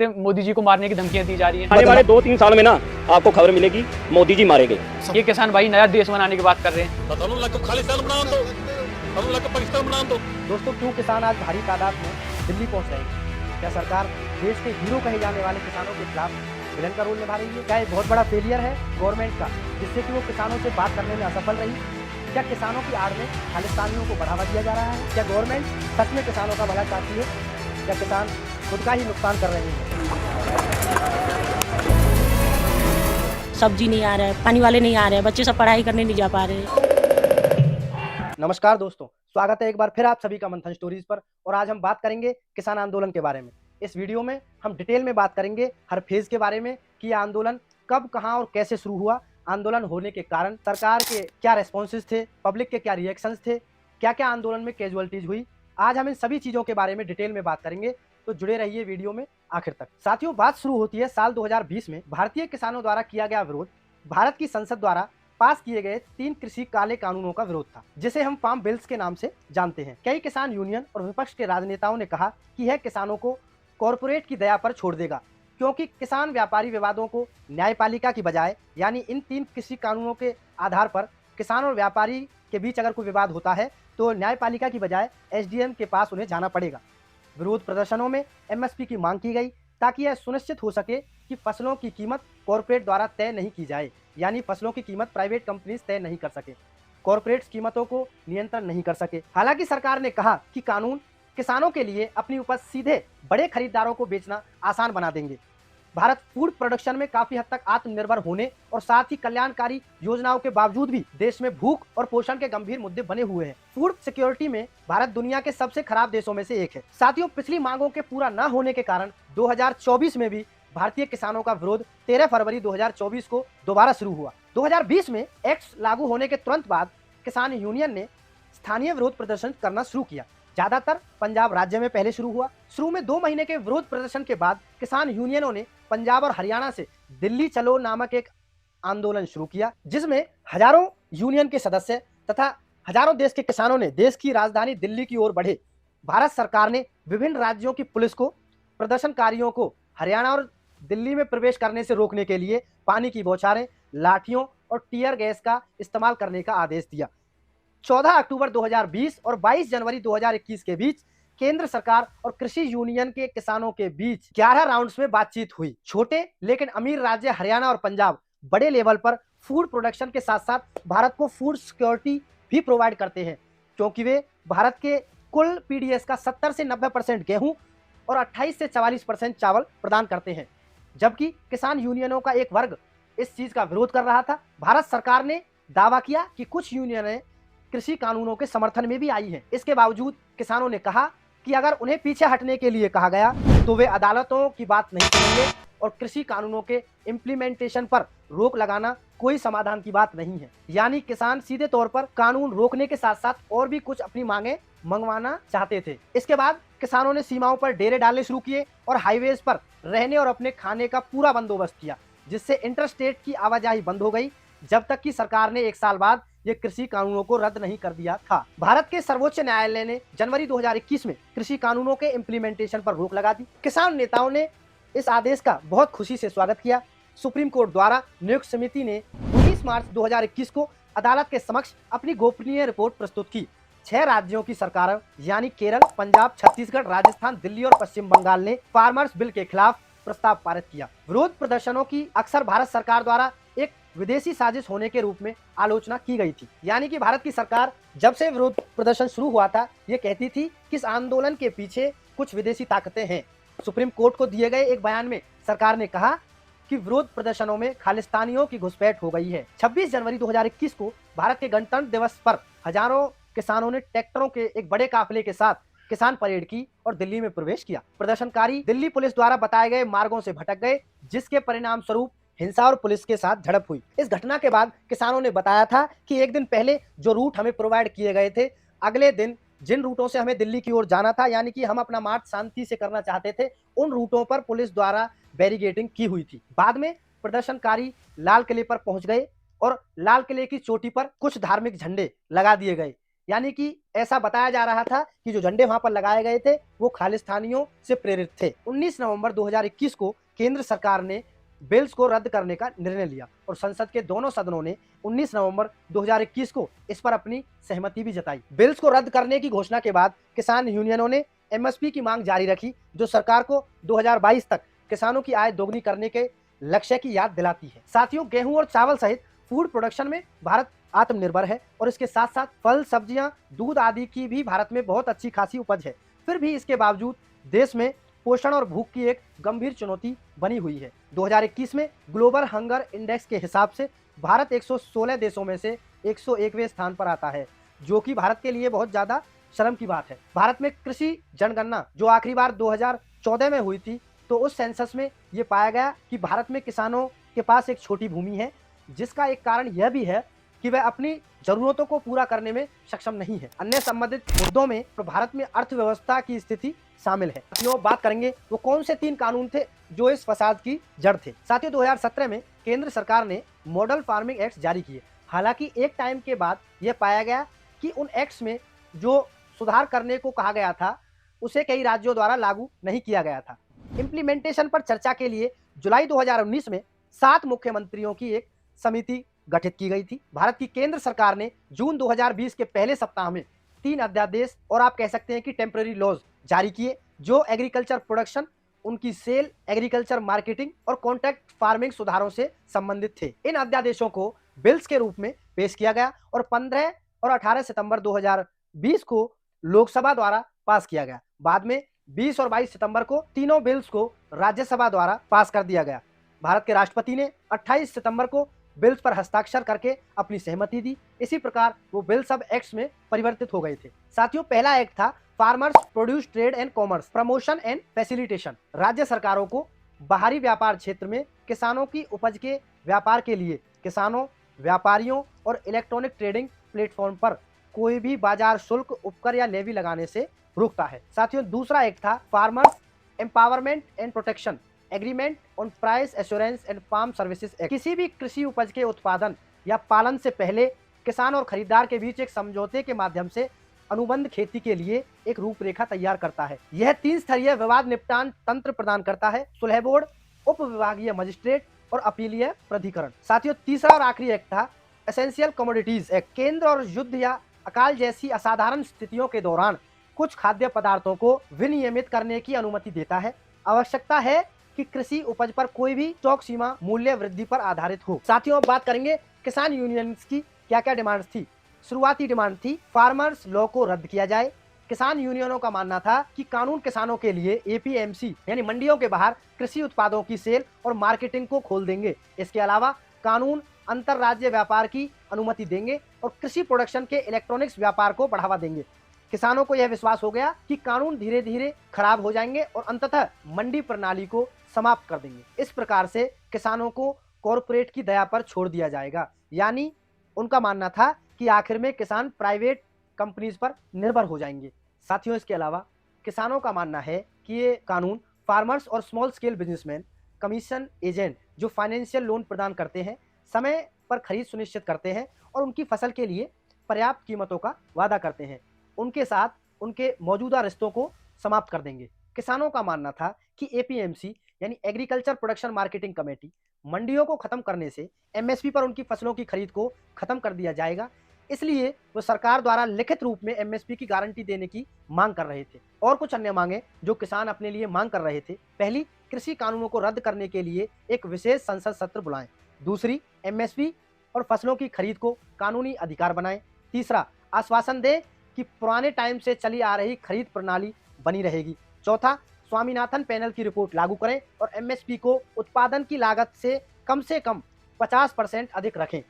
मोदी जी को मारने की धमकियां दी जा रही हैं। आने वाले 2-3 साल में ना आपको खबर मिलेगी मोदी जी मारे गए। ये किसान भाई नया देश बनाने की बात कर रहे हैं। दोस्तों, क्यों किसान आज भारी तादाद में दिल्ली पहुंच रहे हैं? क्या सरकार देश के हीरो कहे जाने वाले किसानों के खिलाफ विलन का रोल निभा रही है? क्या ये बहुत बड़ा फेलियर है गवर्नमेंट का, जिससे कि वो किसानों से बात करने में असफल रही? क्या किसानों की आड़ में खालिस्तानियों को बढ़ावा दिया जा रहा है? क्या गवर्नमेंट सच में किसानों का भला चाहती है? क्या किसान खुद का ही नुकसान कर रहे हैं? सब्जी नहीं आ रहा है, पानी वाले नहीं आ रहे हैं, बच्चे सब पढ़ाई करने नहीं जा पा रहे हैं। नमस्कार दोस्तों, स्वागत है एक बार फिर आप सभी का मंथन स्टोरीज पर। और आज हम बात करेंगे किसान आंदोलन के बारे में। इस वीडियो में हम डिटेल में बात करेंगे हर फेज के बारे में कि यह आंदोलन कब, कहां और कैसे शुरू हुआ, आंदोलन होने के कारण सरकार के क्या रेस्पॉन्सेज थे, पब्लिक के क्या रिएक्शंस थे, क्या क्या आंदोलन में कैजुअलिटीज हुई। आज हम इन सभी चीजों के बारे में डिटेल में बात करेंगे, तो जुड़े रहिए वीडियो में आखिर तक। साथियों, बात शुरू होती है साल 2020 में भारतीय किसानों द्वारा किया गया विरोध। भारत की संसद द्वारा पास किए गए 3 कृषि काले कानूनों का विरोध था, जिसे हम फार्म बिल्स के नाम से जानते हैं। कई किसान यूनियन और विपक्ष के राजनेताओं ने कहा कि यह किसानों को कॉरपोरेट की दया पर छोड़ देगा, क्योंकि किसान व्यापारी विवादों को न्यायपालिका की बजाय, यानी इन 3 कृषि कानूनों के आधार पर किसान और व्यापारी के बीच अगर कोई विवाद होता है तो न्यायपालिका की बजाय एसडीएम के पास उन्हें जाना पड़ेगा। विरोध प्रदर्शनों में एमएसपी की मांग की गई, ताकि यह सुनिश्चित हो सके कि फसलों की कीमत कॉरपोरेट द्वारा तय नहीं की जाए, यानी फसलों की कीमत प्राइवेट कंपनीज तय नहीं कर सके, कॉरपोरेट्स कीमतों को नियंत्रण नहीं कर सके। हालांकि सरकार ने कहा कि कानून किसानों के लिए अपनी उपज सीधे बड़े खरीदारों को बेचना आसान बना देंगे। भारत फूड प्रोडक्शन में काफी हद तक आत्मनिर्भर होने और साथ ही कल्याणकारी योजनाओं के बावजूद भी देश में भूख और पोषण के गंभीर मुद्दे बने हुए हैं। फूड सिक्योरिटी में भारत दुनिया के सबसे खराब देशों में से एक है। साथियों, पिछली मांगों के पूरा न होने के कारण 2024 में भी भारतीय किसानों का विरोध 13 फरवरी 2024 को दोबारा शुरू हुआ। 2020 में एक्ट लागू होने के तुरंत बाद किसान यूनियन ने स्थानीय विरोध प्रदर्शन करना शुरू किया। ज्यादातर पंजाब राज्य में पहले शुरू हुआ। शुरू में 2 महीने के विरोध प्रदर्शन के बाद किसान यूनियनों ने पंजाब और हरियाणा से दिल्ली चलो नामक एक आंदोलन शुरू किया, जिसमें हजारों यूनियन के सदस्य तथा हजारों देश के किसानों ने देश की राजधानी दिल्ली की ओर बढ़े। भारत सरकार ने विभिन्न राज्यों की पुलिस को प्रदर्शनकारियों को हरियाणा और दिल्ली में प्रवेश करने से रोकने के लिए पानी की बौछारें, लाठियों और टीयर गैस का इस्तेमाल करने का आदेश दिया। 14 अक्टूबर 2020 और 22 जनवरी 2021 के बीच केंद्र सरकार और कृषि यूनियन के किसानों के बीच 11 राउंड्स में बातचीत हुई। छोटे लेकिन अमीर राज्य हरियाणा और पंजाब बड़े लेवल पर फूड प्रोडक्शन के साथ साथ भारत को फूड सिक्योरिटी भी प्रोवाइड करते हैं, क्योंकि वे भारत के कुल पीडीएस का 70 से 90% गेहूं और 28 से 44% चावल प्रदान करते हैं। जबकि किसान यूनियनों का एक वर्ग इस चीज का विरोध कर रहा था। भारत सरकार ने दावा किया कि कुछ यूनियनें कृषि कानूनों के समर्थन में भी आई हैं। इसके बावजूद किसानों ने कहा कि अगर उन्हें पीछे हटने के लिए कहा गया तो वे अदालतों की बात नहीं सुनेंगे और कृषि कानूनों के इम्प्लीमेंटेशन पर रोक लगाना कोई समाधान की बात नहीं है। यानी किसान सीधे तौर पर कानून रोकने के साथ साथ और भी कुछ अपनी मांगे मंगवाना चाहते थे। इसके बाद किसानों ने सीमाओं पर डेरे डालने शुरू किए और हाईवेज पर रहने और अपने खाने का पूरा बंदोबस्त किया, जिससे इंटरस्टेट की आवाजाही बंद हो गई, जब तक कि सरकार ने 1 साल बाद ये कृषि कानूनों को रद्द नहीं कर दिया था। भारत के सर्वोच्च न्यायालय ने जनवरी 2021 में कृषि कानूनों के इम्प्लीमेंटेशन पर रोक लगा दी। किसान नेताओं ने इस आदेश का बहुत खुशी से स्वागत किया। सुप्रीम कोर्ट द्वारा नियुक्त समिति ने 19 मार्च 2021 को अदालत के समक्ष अपनी गोपनीय रिपोर्ट प्रस्तुत की। 6 राज्यों की सरकारें यानी केरल, पंजाब, छत्तीसगढ़, राजस्थान, दिल्ली और पश्चिम बंगाल ने फार्मर्स बिल के खिलाफ प्रस्ताव पारित किया। विरोध प्रदर्शनों की अक्सर भारत सरकार द्वारा एक विदेशी साजिश होने के रूप में आलोचना की गई थी। यानी कि भारत की सरकार जब से विरोध प्रदर्शन शुरू हुआ था, ये कहती थी कि इस आंदोलन के पीछे कुछ विदेशी ताकतें हैं। सुप्रीम कोर्ट को दिए गए एक बयान में सरकार ने कहा कि विरोध प्रदर्शनों में खालिस्तानियों की घुसपैठ हो गई है। 26 जनवरी 2021 को भारत के गणतंत्र दिवस पर हजारों किसानों ने ट्रैक्टरों के एक बड़े काफिले के साथ किसान परेड की और दिल्ली में प्रवेश किया। प्रदर्शनकारी दिल्ली पुलिस द्वारा बताए गए मार्गों से भटक गए, जिसके परिणाम स्वरूप हिंसा और पुलिस के साथ झड़प हुई। इस घटना के बाद किसानों ने बताया था कि एक दिन पहले जो रूट हमें प्रोवाइड किए गए थे, अगले दिन जिन रूटों से हमें दिल्ली की ओर जाना था, यानी कि हम अपना मार्च शांति से करना चाहते थे, उन रूटों पर पुलिस द्वारा बैरिकेडिंग की हुई थी। बाद में प्रदर्शनकारी लाल किले पर पहुंच गए और लाल किले की चोटी पर कुछ धार्मिक झंडे लगा दिए गए। यानी कि ऐसा बताया जा रहा था कि जो झंडे वहां पर लगाए गए थे वो खालिस्तानियों से प्रेरित थे। 19 नवंबर 2021 को केंद्र सरकार ने बिल्स को रद्द करने का निर्णय लिया और संसद के दोनों सदनों ने 19 नवंबर 2021 को इस पर अपनी सहमति भी जताई। बिल्स को रद्द करने की घोषणा के बाद किसान यूनियनों ने एमएसपी की मांग जारी रखी, जो सरकार को 2022 तक किसानों की आय दोगुनी करने के लक्ष्य की याद दिलाती है। साथियों, गेहूं और चावल सहित फूड प्रोडक्शन में भारत आत्मनिर्भर है और इसके साथ साथ फल, सब्जियां, दूध आदि की भी भारत में बहुत अच्छी खासी उपज है। फिर भी इसके बावजूद देश में पोषण और भूख की एक गंभीर चुनौती बनी हुई है। 2021 में ग्लोबल हंगर इंडेक्स के हिसाब से भारत 116 देशों में से 101वें स्थान पर आता है, जो कि भारत के लिए बहुत ज्यादा शर्म की बात है। भारत में कृषि जनगणना जो आखिरी बार 2014 में हुई थी, तो उस सेंसस में ये पाया गया कि भारत में किसानों के पास एक छोटी भूमि है, जिसका एक कारण यह भी है कि वह अपनी जरूरतों को पूरा करने में सक्षम नहीं है। अन्य संबंधित मुद्दों में भारत में अर्थव्यवस्था की स्थिति शामिल है। साथियों, बात करेंगे वो कौन से 3 कानून थे जो इस फसाद की जड़ थे। साथियों, 2017 में केंद्र सरकार ने मॉडल फार्मिंग एक्ट जारी किए। हालांकि एक टाइम के बाद यह पाया गया कि उन एक्ट्स में जो सुधार करने को कहा गया था उसे कई राज्यों द्वारा लागू नहीं किया गया था। इम्प्लीमेंटेशन पर चर्चा के लिए जुलाई 2019 में 7 मुख्यमंत्रियों की एक समिति गठित की गई थी। भारत की केंद्र सरकार ने जून 2020 के पहले सप्ताह में 3 अध्यादेश और आप कह सकते हैं कि टेम्पररी लॉज जारी किए, जो एग्रीकल्चर प्रोडक्शन, उनकी सेल, एग्रीकल्चर मार्केटिंग और कॉन्ट्रैक्ट फार्मिंग सुधारों से संबंधित थे। इन अध्यादेशों को बिल्स के रूप में पेश किया गया और 15 और 18 सितंबर 2020 को लोकसभा द्वारा पास किया गया। बाद में 20 और 22 सितंबर को तीनों बिल्स को राज्यसभा द्वारा पास कर दिया गया। भारत के राष्ट्रपति ने 28 सितंबर को बिल्स पर हस्ताक्षर करके अपनी सहमति दी। इसी प्रकार वो बिल सब एक्ट्स में परिवर्तित हो गए थे। साथियों, पहला एक्ट था farmers produce trade and commerce promotion and facilitation. राज्य सरकारों को बाहरी व्यापार क्षेत्र में किसानों की उपज के व्यापार के लिए किसानों, व्यापारियों और इलेक्ट्रॉनिक ट्रेडिंग प्लेटफॉर्म पर कोई भी बाजार शुल्क, उपकर या लेवी लगाने से रोकता है। साथियों, दूसरा एक्ट था farmers empowerment and protection agreement on price assurance and farm services act. किसी भी कृषि उपज के उत्पादन या पालन से पहले किसान और खरीदार के बीच एक समझौते के माध्यम से अनुबंध खेती के लिए एक रूपरेखा तैयार करता है। यह 3 स्तरीय विवाद निपटान तंत्र प्रदान करता है: सुलह बोर्ड, उप विभागीय मजिस्ट्रेट और अपीलीय प्राधिकरण। साथियों, तीसरा और आखिरी एक्ट था एसेंशियल कमोडिटीज एक्ट। केंद्र और युद्ध या अकाल जैसी असाधारण स्थितियों के दौरान कुछ खाद्य पदार्थों को विनियमित करने की अनुमति देता है। आवश्यकता है कि कृषि उपज पर कोई भी स्टॉक सीमा मूल्य वृद्धि पर आधारित हो। साथियों, अब बात करेंगे किसान यूनियंस की क्या क्या डिमांड्स थी। शुरुआती डिमांड थी फार्मर्स लॉ को रद्द किया जाए। किसान यूनियनों का मानना था कि कानून किसानों के लिए एपीएमसी यानी मंडियों के बाहर कृषि उत्पादों की सेल और मार्केटिंग को खोल देंगे। इसके अलावा कानून अंतरराज्य व्यापार की अनुमति देंगे और कृषि प्रोडक्शन के इलेक्ट्रॉनिक्स व्यापार को बढ़ावा देंगे। किसानों को यह विश्वास हो गया कि कानून धीरे धीरे खराब हो जाएंगे और अंततः मंडी प्रणाली को समाप्त कर देंगे। इस प्रकार से किसानों को कॉरपोरेट की दया पर छोड़ दिया जाएगा। यानी उनका मानना था कि आखिर में किसान प्राइवेट कंपनीज पर निर्भर हो जाएंगे। साथियों, इसके अलावा किसानों का मानना है कि ये कानून फार्मर्स और small scale businessman, commission agent जो फाइनेंशियल लोन प्रदान करते हैं, समय पर खरीद सुनिश्चित करते हैं और उनकी फसल के लिए पर्याप्त कीमतों का वादा करते हैं, उनके साथ उनके मौजूदा रिश्तों को समाप्त कर देंगे। किसानों का मानना था कि एपीएमसी यानी एग्रीकल्चर प्रोडक्शन मार्केटिंग कमेटी मंडियों को खत्म करने से एमएसपी पर उनकी फसलों की खरीद को खत्म कर दिया जाएगा। इसलिए वो सरकार द्वारा लिखित रूप में एमएसपी की गारंटी देने की मांग कर रहे थे। और कुछ अन्य मांगे जो किसान अपने लिए मांग कर रहे थे: पहली, कृषि कानूनों को रद्द करने के लिए एक विशेष संसद सत्र बुलाएं। दूसरी, एमएसपी और फसलों की खरीद को कानूनी अधिकार बनाएं। तीसरा, आश्वासन दें कि पुराने टाइम से चली आ रही खरीद प्रणाली बनी रहेगी। चौथा, स्वामीनाथन पैनल की रिपोर्ट लागू करें और एमएसपी को उत्पादन की लागत से कम 50% अधिक रखें।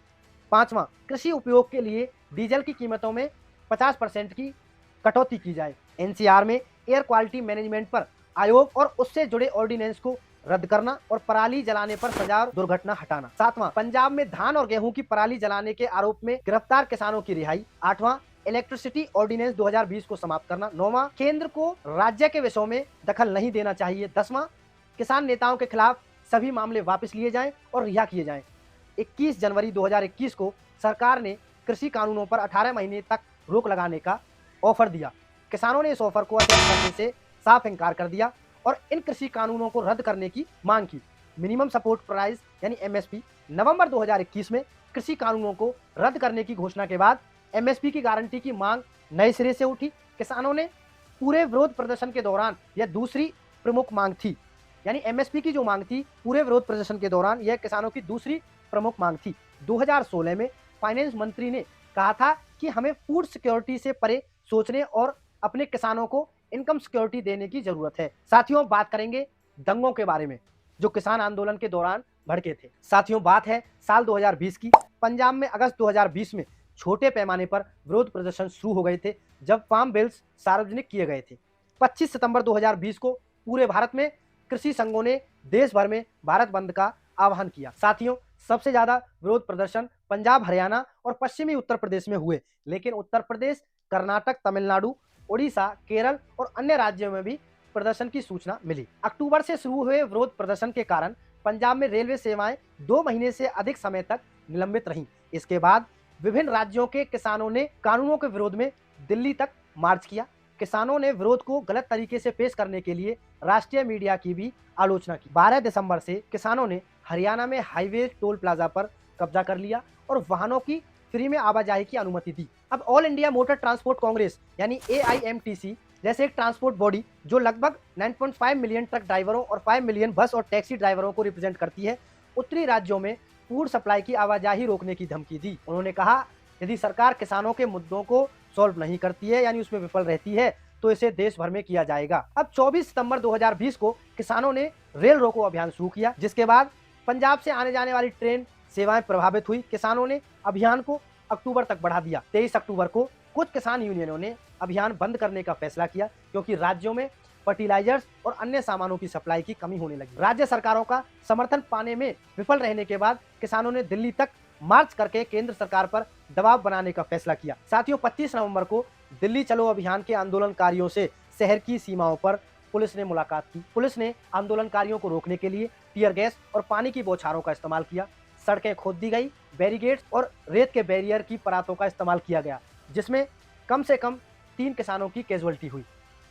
पांचवा, कृषि उपयोग के लिए डीजल की कीमतों में 50% की कटौती की जाए। एनसीआर में एयर क्वालिटी मैनेजमेंट पर आयोग और उससे जुड़े ऑर्डिनेंस को रद्द करना और पराली जलाने पर सजा और दुर्घटना हटाना। सातवां, पंजाब में धान और गेहूं की पराली जलाने के आरोप में गिरफ्तार किसानों की रिहाई। आठवां, इलेक्ट्रिसिटी ऑर्डिनेंस 2020 को समाप्त करना। नौवां, केंद्र को राज्य के विषयों में दखल नहीं देना चाहिए। 10वां, किसान नेताओं के खिलाफ सभी मामले वापस लिए जाएं और रिहा किए जाएं। 21 जनवरी 2021 को सरकार ने कृषि कानूनों पर 18 महीने तक रोक लगाने का ऑफर दिया। किसानों ने इस ऑफर को एक्सेप्ट करने से साफ इनकार कर दिया और इन कृषि कानूनों को रद्द करने की मांग की। मिनिमम सपोर्ट प्राइस यानी एमएसपी नवंबर 2021 में कृषि कानूनों को रद्द करने की घोषणा के बाद एमएसपी की गारंटी की मांग नए सिरे से उठी। किसानों ने पूरे विरोध प्रदर्शन के दौरान यह दूसरी प्रमुख मांग थी, यानी एमएसपी की जो मांग थी पूरे विरोध प्रदर्शन के दौरान यह किसानों की दूसरी प्रमुख मांग थी। 2016 में फाइनेंस मंत्री ने कहा था कि हमें फूड सिक्योरिटी से परे सोचने और अपने किसानों को इनकम सिक्योरिटी देने की जरूरत है। साथियों, बात करेंगे दंगों के बारे में जो किसान आंदोलन के दौरान भड़के थे। साथियों, बात है साल 2020 की। पंजाब में अगस्त 2020 में छोटे पैमाने पर विरोध प्रदर्शन शुरू हो गए थे जब फार्म बिल्स सार्वजनिक किए गए थे। 25 सितंबर 2020 को पूरे भारत में कृषि संघों ने देश भर में भारत बंद का आह्वान किया। साथियों, सबसे ज्यादा विरोध प्रदर्शन पंजाब, हरियाणा और पश्चिमी उत्तर प्रदेश में हुए, लेकिन उत्तर प्रदेश, कर्नाटक, तमिलनाडु, उड़ीसा, केरल और अन्य राज्यों में भी प्रदर्शन की सूचना मिली। अक्टूबर से शुरू हुए विरोध प्रदर्शन के कारण पंजाब में रेलवे सेवाएं 2 महीने से अधिक समय तक निलंबित रहीं। इसके बाद विभिन्न राज्यों के किसानों ने कानूनों के विरोध में दिल्ली तक मार्च किया। किसानों ने विरोध को गलत तरीके से पेश करने के लिए राष्ट्रीय मीडिया की भी आलोचना की। 12 दिसंबर से किसानों ने हरियाणा में हाईवे टोल प्लाजा पर कब्जा कर लिया और वाहनों की फ्री में आवाजाही की अनुमति दी। अब all India motor transport Congress यानी AIMTC जैसे एक ट्रांसपोर्ट बॉडी जो लगभग 9.5 मिलियन ट्रक ड्राइवरों और 5 मिलियन बस और टैक्सी ड्राइवरों को रिप्रेजेंट करती है, उत्तरी राज्यों में फूड सप्लाई की आवाजाही रोकने की धमकी दी। उन्होंने कहा, यदि सरकार किसानों के मुद्दों को सॉल्व नहीं करती है यानी उसमें विफल रहती है तो इसे देश भर में किया जाएगा। अब 24 सितंबर 2020 को किसानों ने रेल रोको अभियान शुरू किया, जिसके बाद पंजाब से आने जाने वाली ट्रेन सेवाएं प्रभावित हुई। किसानों ने अभियान को अक्टूबर तक बढ़ा दिया। 23 अक्टूबर को कुछ किसान यूनियनों ने अभियान बंद करने का फैसला किया क्योंकि राज्यों में फर्टिलाइजर्स और अन्य सामानों की सप्लाई की कमी होने लगी। राज्य सरकारों का समर्थन पाने में विफल रहने के बाद किसानों ने दिल्ली तक मार्च करके केंद्र सरकार पर दबाव बनाने का फैसला किया। साथियों, 25 नवंबर को दिल्ली चलो अभियान के आंदोलनकारियों से शहर की सीमाओं पर पुलिस ने मुलाकात की। पुलिस ने आंदोलनकारियों को रोकने के लिए टीयर गैस और पानी की बौछारों का इस्तेमाल किया। सड़कें खोद दी गई, बैरिकेड्स और रेत के बैरियर की परातों का इस्तेमाल किया गया, जिसमें कम से कम 3 किसानों की कैजुअल्टी हुई।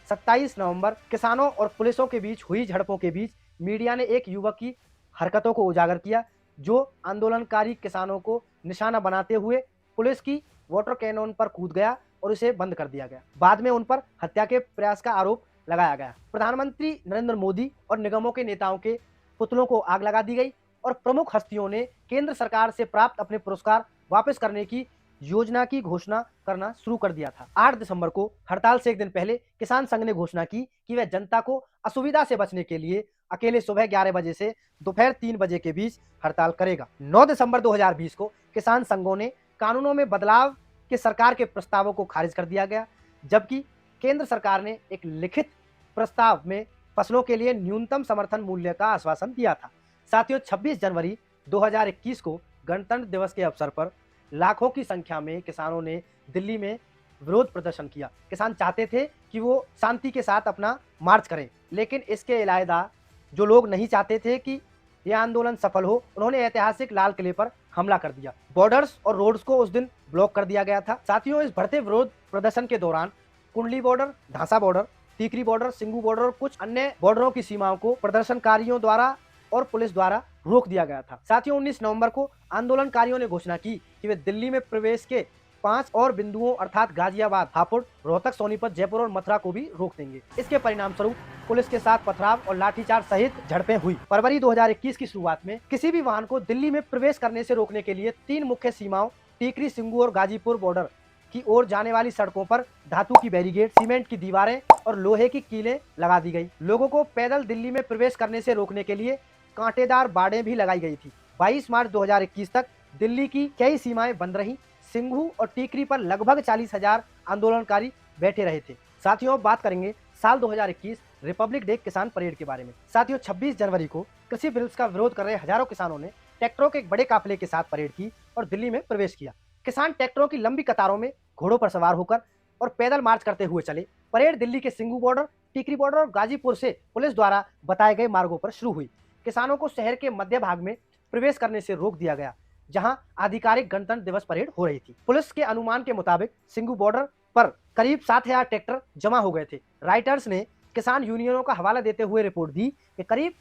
27 नवंबर किसानों और पुलिसों के बीच हुई झड़पों के बीच मीडिया ने एक युवक की हरकतों को उजागर किया जो आंदोलनकारी किसानों को निशाना बनाते हुए पुलिस की वाटर कैनन पर कूद गया और उसे बंद कर दिया गया। बाद में उन पर हत्या के प्रयास का आरोप लगाया गया। प्रधानमंत्री नरेंद्र मोदी और निगमों के नेताओं के पुतलों को आग लगा दी गई और प्रमुख हस्तियों ने केंद्र सरकार से प्राप्त अपने पुरस्कार वापस करने की योजना की घोषणा करना शुरू कर दिया था। 8 दिसंबर को हड़ताल से एक दिन पहले किसान संघ ने घोषणा की कि वह जनता को असुविधा से बचने के लिए अकेले सुबह 11 बजे से दोपहर 3 बजे के बीच हड़ताल करेगा। 9 दिसंबर 2020 को किसान संघों ने कानूनों में बदलाव के सरकार के प्रस्तावों को खारिज कर दिया गया, जबकि केंद्र सरकार ने एक लिखित प्रस्ताव में फसलों के लिए न्यूनतम समर्थन मूल्य का आश्वासन दिया था। साथियों, 26 जनवरी 2021 को गणतंत्र दिवस के अवसर पर लाखों की संख्या में किसानों ने दिल्ली में विरोध प्रदर्शन किया। किसान चाहते थे कि वो शांति के साथ अपना मार्च करें, लेकिन इसके अलावा जो लोग नहीं चाहते थे कि यह आंदोलन सफल हो, उन्होंने ऐतिहासिक लाल किले पर हमला कर दिया। बॉर्डर्स और रोड्स को उस दिन ब्लॉक कर दिया गया था। साथियों, इस बढ़ते विरोध प्रदर्शन के दौरान कुंडली border, Dhansa border, Tikri border, Singhu border और कुछ अन्य बॉर्डरों की सीमाओं को प्रदर्शनकारियों द्वारा और पुलिस द्वारा रोक दिया गया था। साथियों, 19 नवंबर को आंदोलनकारियों ने घोषणा की कि वे दिल्ली में प्रवेश के 5 और बिंदुओं अर्थात गाजियाबाद, हापुड़, रोहतक, सोनीपत, जयपुर और मथुरा को भी रोक देंगे। इसके परिणाम स्वरूप पुलिस के साथ पथराव और लाठीचार्ज सहित झड़पें हुई। फरवरी 2021 की शुरुआत में किसी भी वाहन को दिल्ली में प्रवेश करने से रोकने के लिए 3 मुख्य सीमाओं टीकरी, सिंगू और गाजीपुर बॉर्डर की ओर जाने वाली सड़कों पर धातु की बैरिकेड, सीमेंट की दीवारें और लोहे की कीलें लगा दी गई। लोगों को पैदल दिल्ली में प्रवेश करने से रोकने के लिए कांटेदार बाड़ें भी लगाई गई थी। 22 मार्च 2021 तक दिल्ली की कई सीमाएं बंद रहीं। सिंघू और टीकरी पर लगभग 40,000 आंदोलनकारी बैठे रहे थे। साथियों, अब बात करेंगे साल 2021 रिपब्लिक डे किसान परेड के बारे में। साथियों, 26 जनवरी को कृषि बिल्स का विरोध कर रहे हजारों किसानों ने ट्रैक्टरों के एक बड़े काफिले के साथ परेड की और दिल्ली में प्रवेश किया। किसान ट्रैक्टरों की लंबी कतारों में घोड़ों पर सवार होकर और पैदल मार्च करते हुए चले। परेड दिल्ली के सिंघू बॉर्डर, टीकरी बॉर्डर और गाजीपुर से पुलिस द्वारा बताए गए मार्गों पर शुरू हुई। किसानों को शहर के मध्य भाग में प्रवेश करने से रोक दिया गया। जहां आधिकारिक गणतंत्र दिवस परेड हो रही थी। पुलिस के अनुमान के मुताबिक सिंगू बॉर्डर पर करीब 7,000 ट्रैक्टर जमा हो गए थे। राइटर्स ने किसान यूनियनों का हवाला देते हुए रिपोर्ट दी कि करीब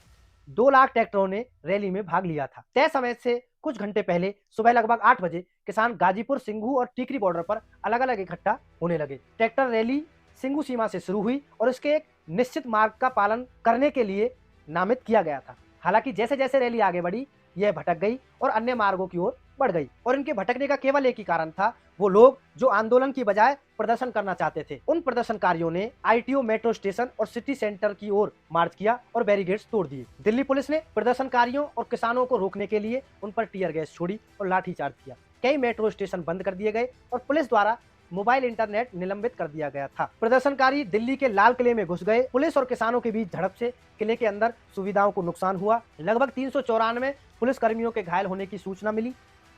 2 लाख ट्रैक्टरों ने रैली में भाग लिया था। तय समय से कुछ घंटे पहले सुबह लगभग 8 बजे किसान गाजीपुर, सिंघू और टीकरी बॉर्डर पर अलग अलग इकट्ठा होने लगे। ट्रैक्टर रैली सिंघू सीमा से शुरू हुई और उसके एक निश्चित मार्ग का पालन करने के लिए नामित किया गया था। हालांकि जैसे जैसे रैली आगे बढ़ी, यह भटक गई और अन्य मार्गों की ओर बढ़ गई और इनके भटकने का केवल एक ही कारण था, वो लोग जो आंदोलन की बजाय प्रदर्शन करना चाहते थे। उन प्रदर्शनकारियों ने आईटीओ, मेट्रो स्टेशन और सिटी सेंटर की ओर मार्च किया और बैरिकेड्स तोड़ दिए। दिल्ली पुलिस ने प्रदर्शनकारियों और किसानों को रोकने के लिए उन पर टीयर गैस छोड़ी और लाठीचार्ज किया। कई मेट्रो स्टेशन बंद कर दिए गए और पुलिस द्वारा मोबाइल इंटरनेट निलंबित कर दिया गया था। प्रदर्शनकारी दिल्ली के लाल किले में घुस गए। पुलिस और किसानों के बीच झड़प से किले के अंदर सुविधाओं को नुकसान हुआ। लगभग 394 पुलिस कर्मियों के घायल होने की सूचना मिली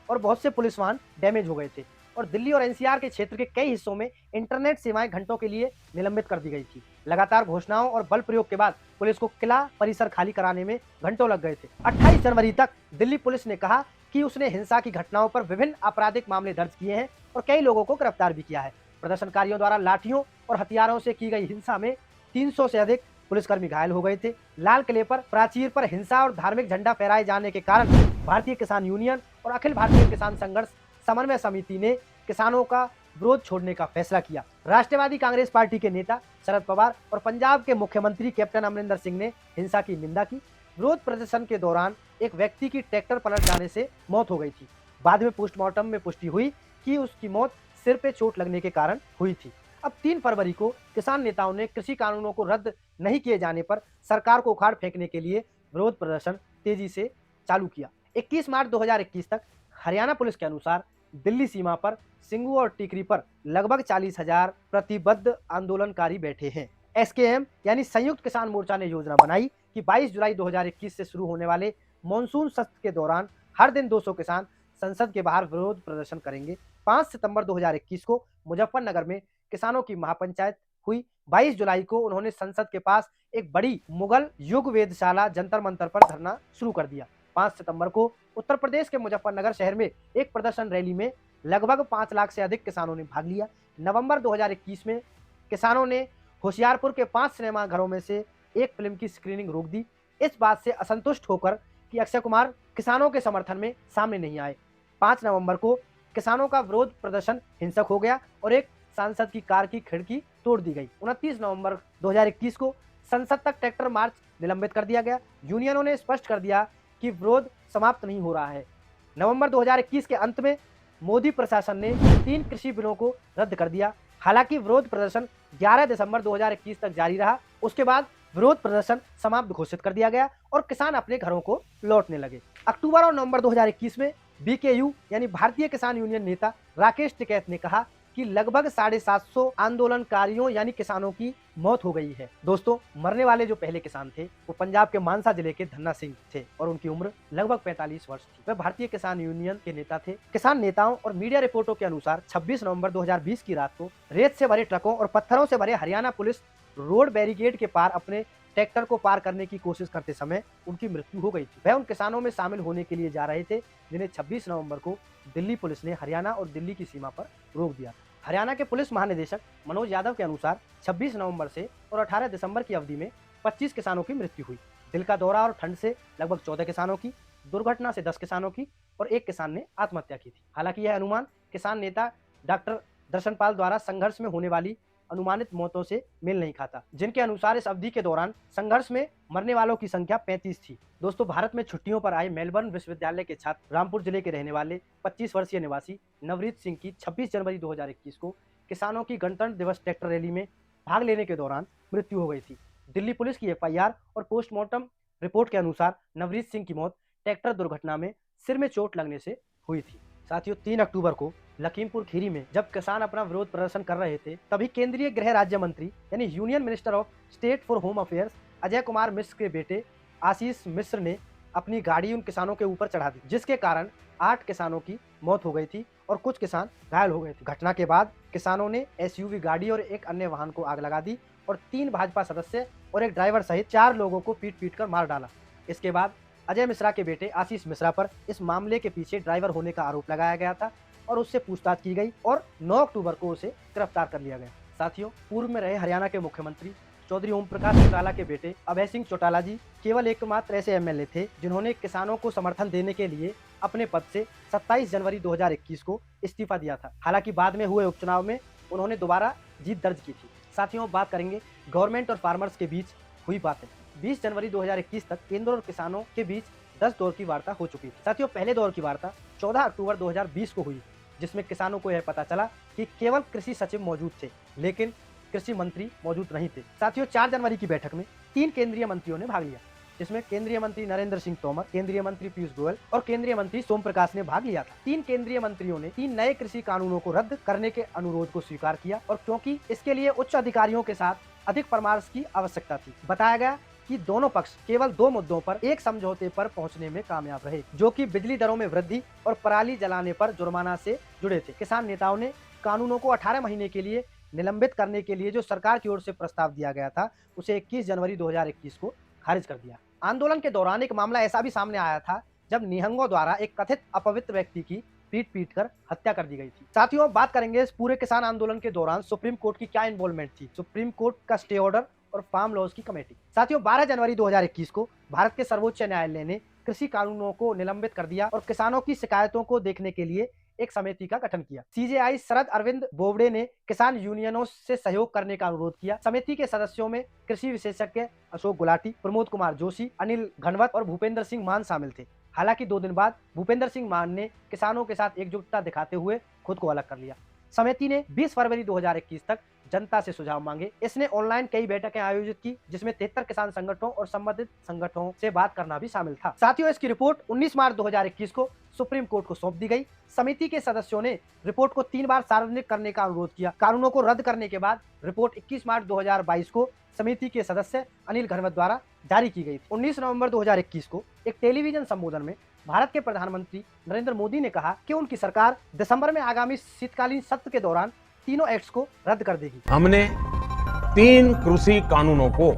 और बहुत से पुलिस वाहन डैमेज हो गए थे और दिल्ली और एनसीआर के क्षेत्र के कई हिस्सों में इंटरनेट सेवाएं घंटों के लिए निलंबित कर दी गई थी। लगातार घोषणाओं और बल प्रयोग के बाद पुलिस को किला परिसर खाली कराने में घंटों लग गए थे। 28 जनवरी तक दिल्ली पुलिस ने कहा कि उसने हिंसा की घटनाओं पर विभिन्न आपराधिक मामले दर्ज किए हैं और कई लोगों को गिरफ्तार भी किया है। प्रदर्शनकारियों द्वारा लाठियों और हथियारों से की गई हिंसा में 300 से अधिक पुलिसकर्मी घायल हो गए थे। लाल किले पर प्राचीर पर हिंसा और धार्मिक झंडा फहराए जाने के कारण भारतीय किसान यूनियन और अखिल भारतीय किसान संघर्ष समन्वय समिति ने किसानों का विरोध छोड़ने का फैसला किया। राष्ट्रवादी कांग्रेस पार्टी के नेता शरद पवार और पंजाब के मुख्यमंत्री कैप्टन अमरिंदर सिंह ने हिंसा की निंदा की। विरोध प्रदर्शन के दौरान एक व्यक्ति की ट्रैक्टर पलट जाने से मौत हो गई थी। बाद में पोस्टमार्टम में पुष्टि हुई कि उसकी मौत सिर पे चोट लगने के कारण हुई थी। अब 3 फरवरी को किसान नेताओं ने कृषि कानूनों को रद्द नहीं किए जाने पर सरकार को उखाड़ फेंकने के लिए विरोध प्रदर्शन तेजी से चालू किया। 21 मार्च 2021 तक हरियाणा पुलिस के अनुसार दिल्ली सीमा पर सिंघू और टीकरी पर लगभग 40,000 प्रतिबद्ध आंदोलनकारी बैठे हैं। एसकेएम यानी संयुक्त किसान मोर्चा ने योजना बनाई कि 22 जुलाई 2021 से शुरू होने वाले मॉनसून सत्र के दौरान हर दिन 200 किसान संसद के बाहर विरोध प्रदर्शन करेंगे। 5 सितंबर 2021 को मुजफ्फरनगर में किसानों की महापंचायत हुई। 22 जुलाई को उन्होंने संसद के पास एक बड़ी मुगल युग वेधशाला जंतर मंतर पर धरना शुरू कर दिया। 5 सितंबर को उत्तर प्रदेश के मुजफ्फरनगर शहर में एक प्रदर्शन रैली में लगभग 5 लाख से अधिक किसानों ने भाग लिया। नवंबर 2021 में किसानों ने होशियारपुर के 5 सिनेमा घरों में से एक फिल्म की स्क्रीनिंग रोक दी। इस बात से असंतुष्ट होकर कि अक्षय कुमार किसानों के समर्थन में सामने नहीं आए। 5 नवंबर को किसानों का विरोध प्रदर्शन हिंसक हो गया और एक सांसद की कार की खिड़की तोड़ दी गई। 29 नवंबर 2021 को संसद तक ट्रैक्टर मार्च निलंबित कर दिया गया। यूनियनों ने स्पष्ट कर दिया कि विरोध समाप्त नहीं हो रहा है। नवंबर 2021 के अंत में मोदी प्रशासन ने 3 कृषि बिलों को रद्द कर दिया। हालांकि विरोध प्रदर्शन 11 दिसंबर 2021 तक जारी रहा। उसके बाद विरोध प्रदर्शन समाप्त घोषित कर दिया गया और किसान अपने घरों को लौटने लगे। अक्टूबर और नवंबर 2021 में बीकेयू यानी भारतीय किसान यूनियन नेता राकेश टिकैत ने कहा कि लगभग 750 आंदोलनकारियों यानी किसानों की मौत हो गई है। दोस्तों, मरने वाले जो पहले किसान थे वो पंजाब के मानसा जिले के धन्ना सिंह थे और उनकी उम्र लगभग 45 वर्ष थी। वे भारतीय किसान यूनियन के नेता थे। किसान नेताओं और मीडिया रिपोर्टों के अनुसार 26 नवंबर 2020 की रात को रेत से भरे ट्रकों और पत्थरों से भरे हरियाणा पुलिस रोड बैरिकेड के पार अपने ट्रैक्टर को पार करने की कोशिश करते समय उनकी मृत्यु हो गई थी। वह उन किसानों में शामिल होने के लिए जा रहे थे जिन्हें 26 नवंबर को दिल्ली पुलिस ने हरियाणा और दिल्ली की सीमा पर रोक दिया। हरियाणा के पुलिस महानिदेशक मनोज यादव के अनुसार 26 नवंबर से और 18 दिसंबर की अवधि में 25 किसानों की मृत्यु हुई। दिल का दौरा और ठंड से लगभग 14 किसानों की, दुर्घटना से 10 किसानों की और 1 किसान ने आत्महत्या की थी। हालांकि यह अनुमान किसान नेता डॉक्टर दर्शनपाल द्वारा संघर्ष में होने वाली अनुमानित मौतों से मेल नहीं खाता, जिनके अनुसार इस अवधि के दौरान संघर्ष में मरने वालों की संख्या 35 थी। दोस्तों, भारत में छुट्टियों पर आए मेलबर्न विश्वविद्यालय के छात्र रामपुर जिले के रहने वाले 25 वर्षीय निवासी नवरीत सिंह की 26 जनवरी 2021 को किसानों की गणतंत्र दिवस ट्रैक्टर रैली में भाग लेने के दौरान मृत्यु हो गई थी। दिल्ली पुलिस की एफआईआर और पोस्टमार्टम रिपोर्ट के अनुसार नवरीत सिंह की मौत ट्रैक्टर दुर्घटना में सिर में चोट लगने से हुई थी। साथियों, 3 अक्टूबर को लखीमपुर खीरी में जब किसान अपना विरोध प्रदर्शन कर रहे थे, तभी केंद्रीय गृह राज्य मंत्री यानी union minister of state for home affairs Ajay Kumar Mishra के बेटे आशीष मिश्र ने अपनी गाड़ी उन किसानों के ऊपर चढ़ा दी, जिसके कारण 8 किसानों की मौत हो गई थी और कुछ किसान घायल हो गए थे। घटना के बाद किसानों ने एसयूवी गाड़ी और एक अन्य वाहन को आग लगा दी और 3 भाजपा सदस्य और एक ड्राइवर सहित 4 लोगों को पीट कर मार डाला। इसके बाद अजय मिश्रा के बेटे आशीष मिश्रा पर इस मामले के पीछे ड्राइवर होने का आरोप लगाया गया था और उससे पूछताछ की गई और 9 अक्टूबर को उसे गिरफ्तार कर लिया गया। साथियों, पूर्व में रहे हरियाणा के मुख्यमंत्री चौधरी ओम प्रकाश चौटाला के बेटे अभय सिंह चौटाला जी केवल एकमात्र ऐसे एमएलए थे जिन्होंने किसानों को समर्थन देने के लिए अपने पद से 27 जनवरी 2021 को इस्तीफा दिया था। हालांकि बाद में हुए उपचुनाव में उन्होंने दोबारा जीत दर्ज की थी। साथियों, बात करेंगे गवर्नमेंट और फार्मर्स के बीच हुई बातें। 20 जनवरी 2021 तक केंद्र और किसानों के बीच 10 दौर की वार्ता हो चुकी थी। साथियों, पहले दौर की वार्ता 14 अक्टूबर 2020 को हुई, जिसमें किसानों को यह पता चला कि केवल कृषि सचिव मौजूद थे लेकिन कृषि मंत्री मौजूद नहीं थे। साथियों, 4 जनवरी की बैठक में 3 केंद्रीय मंत्रियों ने भाग लिया, जिसमें केंद्रीय मंत्री नरेंद्र सिंह तोमर, केंद्रीय मंत्री पीयूष गोयल और केंद्रीय मंत्री सोम प्रकाश ने भाग लिया था। 3 केंद्रीय मंत्रियों ने 3 नए कृषि कानूनों को रद्द करने के अनुरोध को स्वीकार किया और क्योंकि इसके लिए उच्च अधिकारियों के साथ अधिक परामर्श की आवश्यकता थी, बताया गया कि दोनों पक्ष केवल 2 मुद्दों पर एक समझौते पर पहुंचने में कामयाब रहे, जो कि बिजली दरों में वृद्धि और पराली जलाने पर जुर्माना से जुड़े थे। किसान नेताओं ने कानूनों को 18 महीने के लिए निलंबित करने के लिए जो सरकार की ओर से प्रस्ताव दिया गया था उसे 21 जनवरी 2021 को खारिज कर दिया। आंदोलन के दौरान एक मामला ऐसा भी सामने आया था जब निहंगों द्वारा एक कथित अपवित्र व्यक्ति की पीट कर हत्या कर दी गई थी। साथियों, बात करेंगे इस पूरे किसान आंदोलन के दौरान सुप्रीम कोर्ट की क्या इन्वॉल्वमेंट थी। सुप्रीम कोर्ट का स्टे ऑर्डर और फार्म लॉज की कमेटी। साथियों, 12 जनवरी 2021 को भारत के सर्वोच्च न्यायालय ने कृषि कानूनों को निलंबित कर दिया और किसानों की शिकायतों को देखने के लिए एक समिति का गठन किया। सीजेआई शरद अरविंद बोबडे ने किसान यूनियनों से सहयोग करने का अनुरोध किया। समिति के सदस्यों में कृषि विशेषज्ञ अशोक गुलाटी, प्रमोद कुमार जोशी, अनिल घनवत और भूपेंद्र सिंह मान शामिल थे। हालांकि 2 दिन बाद भूपेंद्र सिंह मान ने किसानों के साथ एकजुटता दिखाते हुए खुद को अलग कर लिया। समिति ने 20 फरवरी 2021 तक जनता से सुझाव मांगे। इसने ऑनलाइन कई बैठकें आयोजित की, जिसमें 73 किसान संगठनों और संबंधित संगठनों से बात करना भी शामिल था। साथियों, इसकी रिपोर्ट 19 मार्च 2021 को सुप्रीम कोर्ट को सौंप दी गई। समिति के सदस्यों ने रिपोर्ट को 3 बार सार्वजनिक करने का अनुरोध किया। कानूनों को रद्द करने के बाद रिपोर्ट 21 मार्च 2022 को समिति के सदस्य अनिल घनवत द्वारा जारी की गई थी। 19 नवंबर 2021 को एक टेलीविजन संबोधन में भारत के प्रधानमंत्री नरेंद्र मोदी ने कहा कि उनकी सरकार दिसंबर में आगामी शीतकालीन सत्र के दौरान तीनों एक्ट्स को रद्द कर देगी। हमने 3 कृषि कानूनों को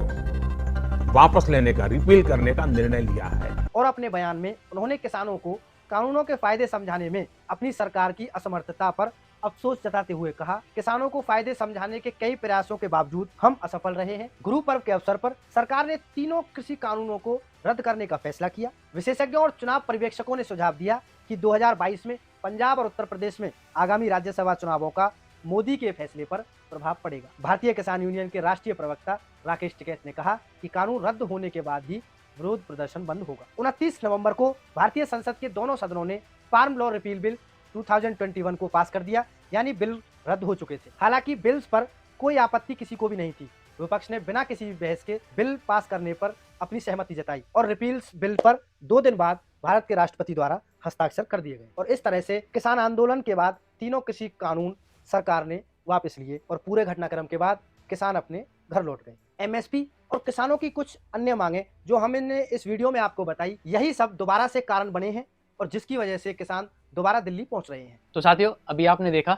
वापस लेने का, रिपील करने का निर्णय लिया है। और अपने बयान में उन्होंने किसानों को कानूनों के फायदे समझाने में अपनी सरकार की असमर्थता पर अफसोस जताते हुए कहा, किसानों को फायदे समझाने के कई प्रयासों के बावजूद हम असफल रहे हैं। गुरु पर्व के अवसर पर सरकार ने तीनों कृषि कानूनों को रद्द करने का फैसला किया। विशेषज्ञों और चुनाव पर्यवेक्षकों ने सुझाव दिया कि 2022 में पंजाब और उत्तर प्रदेश में आगामी राज्यसभा चुनावों का मोदी के फैसले पर प्रभाव पड़ेगा। भारतीय किसान यूनियन के राष्ट्रीय प्रवक्ता राकेश टिकैत ने कहा कि कानून रद्द होने के बाद ही विरोध प्रदर्शन बंद होगा। 29 नवंबर को भारतीय संसद के दोनों सदनों ने फार्म लॉ रिपील बिल 2021 को पास कर दिया, यानी बिल रद्द हो चुके थे। हालांकि बिल्स पर कोई आपत्ति किसी को भी नहीं थी। विपक्ष ने बिना किसी बहस के बिल पास करने पर अपनी सहमति जताई और रिपील्स बिल पर 2 दिन बाद भारत के राष्ट्रपति द्वारा हस्ताक्षर कर दिए गए। और इस तरह से किसान आंदोलन के बाद तीनों कृषि कानून सरकार ने वापस लिए और पूरे घटनाक्रम के बाद किसान अपने घर लौट गए। एमएसपी और किसानों की कुछ अन्य मांगे जो हमने इस वीडियो में आपको बताई, यही सब दोबारा से कारण बने हैं और जिसकी वजह से किसान दोबारा दिल्ली पहुंच रहे हैं। तो साथियों, अभी आपने देखा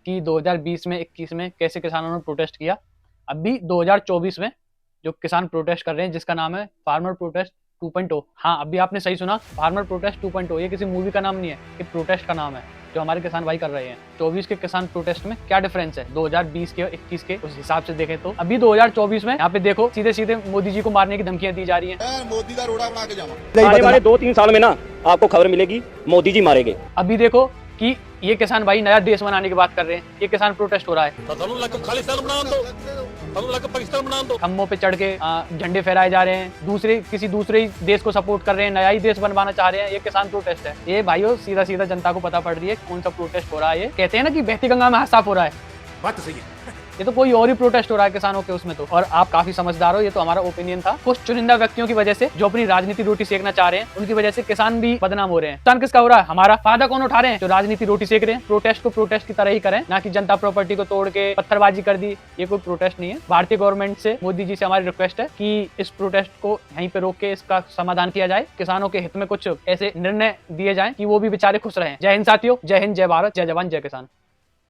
कि 2020 में 21 में कैसे किसानों ने प्रोटेस्ट किया। अभी 2024 में जो किसान प्रोटेस्ट कर रहे हैं जिसका नाम है फार्मर प्रोटेस्ट 2.0। हाँ, अभी आपने सही सुना, फार्मर प्रोटेस्ट 2.0। ये किसी मूवी का नाम नहीं है, ये प्रोटेस्ट का नाम है जो हमारे किसान भाई कर रहे हैं। 24 के किसान प्रोटेस्ट में क्या डिफरेंस है 2020 के और 21 के, उस हिसाब से देखें तो अभी 2024 में यहाँ पे देखो सीधे सीधे मोदी जी को मारने की धमकियां दी जा रही हैं। मोदी का रोड़ा बना के जावा। आने वाले 2-3 साल में ना आपको खबर मिलेगी मोदी जी मारेंगे। अभी देखो कि ये किसान भाई नया देश बनाने की बात कर रहे हैं, ये किसान प्रोटेस्ट हो रहा है। खम्भों पे चढ़ के झंडे फहराए जा रहे हैं, किसी दूसरे ही देश को सपोर्ट कर रहे हैं, नया ही देश बनवाना चाह रहे हैं। ये किसान प्रोटेस्ट है। ये भाइयों सीधा सीधा जनता को पता पड़ रही है कौन सा प्रोटेस्ट हो रहा है। ये कहते हैं ना कि बहती गंगा में हाथ साफ हो रहा है, बात तो सही है। ये तो कोई और ही प्रोटेस्ट हो रहा है किसानों के उसमें तो। और आप काफी समझदार हो, ये तो हमारा ओपिनियन था। कुछ चुनिंदा व्यक्तियों की वजह से जो अपनी राजनीति रोटी सेकना चाह रहे हैं, उनकी वजह से किसान भी बदनाम हो रहे हैं। नुकसान किसका हो रहा है? हमारा। फायदा कौन उठा रहे हैं? जो राजनीति रोटी सेक रहे हैं। प्रोटेस्ट को प्रोटेस्ट की तरह ही करें, ना कि जनता प्रॉपर्टी को तोड़ के पत्थरबाजी कर दी। ये कोई प्रोटेस्ट नहीं है। भारतीय गवर्नमेंट से, मोदी जी से हमारी रिक्वेस्ट है कि इस प्रोटेस्ट को यहीं पे रोक के इसका समाधान किया जाए। किसानों के हित में कुछ ऐसे निर्णय दिए जाए कि वो भी बेचारे खुश रहें। जय हिंद साथियों, जय हिंद, जय भारत, जय जवान, जय किसान।